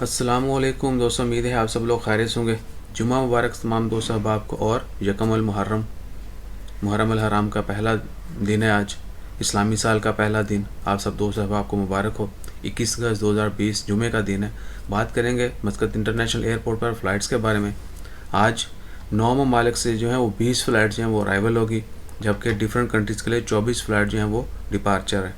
السلام علیکم دوستوں، امید ہے آپ سب لوگ خیریت ہوں گے۔ جمعہ مبارک تمام دوست احباب کو، اور یکم محرم الحرام کا پہلا دن ہے آج، اسلامی سال کا پہلا دن آپ سب دوست احباب کو مبارک ہو۔ 21 اگست 2020 جمعے کا دن ہے۔ بات کریں گے مسقط انٹرنیشنل ایئرپورٹ پر فلائٹس کے بارے میں۔ آج 9 ممالک سے جو ہیں وہ 20 فلائٹ جو ہیں وہ ارائیول ہوگی، جبکہ ڈیفرنٹ کنٹریز کے لیے 24 فلائٹ جو ہیں وہ ڈپارچر ہے۔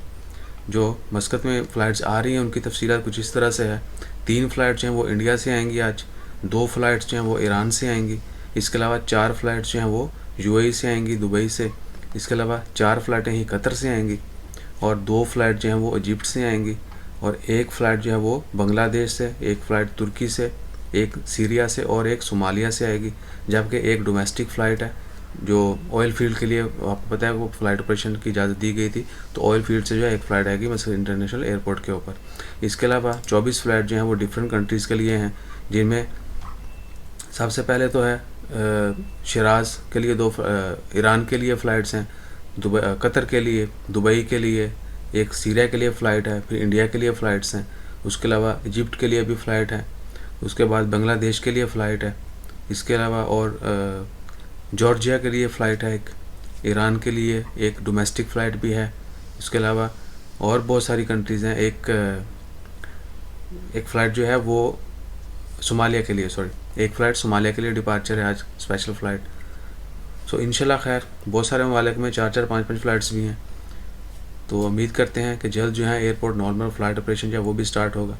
جو مسقط میں فلائٹس آ رہی ہیں ان کی تفصیلات کچھ اس طرح سے ہے۔ 3 فلائٹ جو ہیں وہ انڈیا سے آئیں گی آج، 2 فلائٹس جو ہیں وہ ایران سے آئیں گی، اس کے علاوہ 4 فلائٹس جو ہیں وہ UAE سے آئیں گی، دبئی سے، اس کے علاوہ 4 فلائٹیں ہی قطر سے آئیں گی، اور 2 فلائٹ جو ہیں وہ ایجپٹ سے آئیں گی، اور 1 فلائٹ جو ہے وہ بنگلہ دیش سے، 1 فلائٹ ترکی سے، 1 سیریا سے، اور 1 صومالیہ سے آئے گی، جبکہ 1 ڈومیسٹک فلائٹ ہے جو آئل فیلڈ کے لیے، آپ کو پتہ ہے وہ فلائٹ آپریشن کی اجازت دی گئی تھی، تو آئل فیلڈ سے جو ہے 1 فلائٹ آئے گی مسقط انٹرنیشنل ایئرپورٹ کے اوپر۔ اس کے علاوہ 24 فلائٹ جو ہیں وہ ڈفرینٹ کنٹریز کے لیے ہیں، جن میں سب سے پہلے تو ہے شیراز کے لیے 2 ایران کے لیے فلائٹس ہیں، قطر کے لیے، دبئی کے لیے، 1 سیریا کے لیے فلائٹ ہے، پھر انڈیا کے لیے فلائٹس ہیں، اس کے علاوہ ایجپٹ کے لیے بھی فلائٹ ہے، اس کے بعد بنگلہ دیش کے لیے فلائٹ ہے، اس کے علاوہ اور جارجیا کے لیے فلائٹ ہے، 1 ایران کے لیے 1 ڈومیسٹک فلائٹ بھی ہے، اس کے علاوہ اور بہت ساری کنٹریز ہیں۔ ایک فلائٹ جو ہے وہ صومالیہ کے لیے، ایک فلائٹ صومالیہ کے لیے ڈپارچر ہے آج، اسپیشل فلائٹ۔ سو انشاءاللہ خیر، بہت سارے ممالک میں 4 5 فلائٹس بھی ہیں، تو امید کرتے ہیں کہ جلد جو ہے ایئرپورٹ نارمل فلائٹ آپریشن جو ہے وہ بھی سٹارٹ ہوگا۔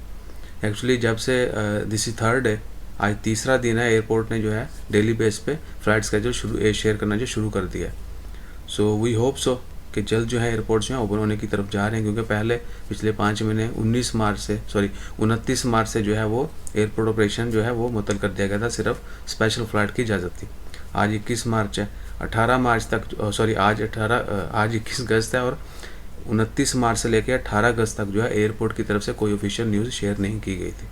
ایکچولی جب سے دس از 3rd ہے، آج تیسرا دن ہے، ایئرپورٹ نے جو ہے ڈیلی بیس پہ فلائٹ اسکیجول شیئر کرنا جو شروع کر دیا ہے۔ سو وی ہوپ سو کہ جلد جو ہے ایئرپورٹ جو ہے اوپن ہونے کی طرف جا رہے ہیں، کیونکہ پہلے پچھلے 5 مہینے 29 مارچ سے جو ہے وہ ایئرپورٹ آپریشن جو ہے وہ معطل کر دیا گیا تھا، صرف اسپیشل فلائٹ کی اجازت تھی۔ آج 21 مارچ ہے، 18 مارچ تک آج 21 اگست ہے، اور 29 مارچ سے لے کے 18 اگست تک جو ہے ایئرپورٹ کی طرف سے کوئی آفیشیل نیوز شیئر نہیں کی گئی تھی۔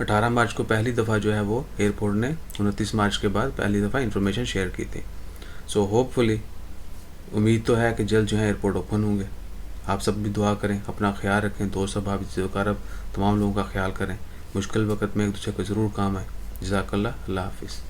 18 مارچ کو پہلی دفعہ جو ہے وہ ایئرپورٹ نے 29 مارچ کے بعد پہلی دفعہ انفارمیشن شیئر کی تھی۔ سو ہوپ فلی، امید تو ہے کہ جلد جو ہے ایئرپورٹ اوپن ہوں گے۔ آپ سب بھی دعا کریں، اپنا خیال رکھیں، دوست احباب، عزیز و اقارب تمام لوگوں کا خیال کریں، مشکل وقت میں ایک دوسرے کو ضرور کام آئے۔ جزاک اللہ، اللہ حافظ۔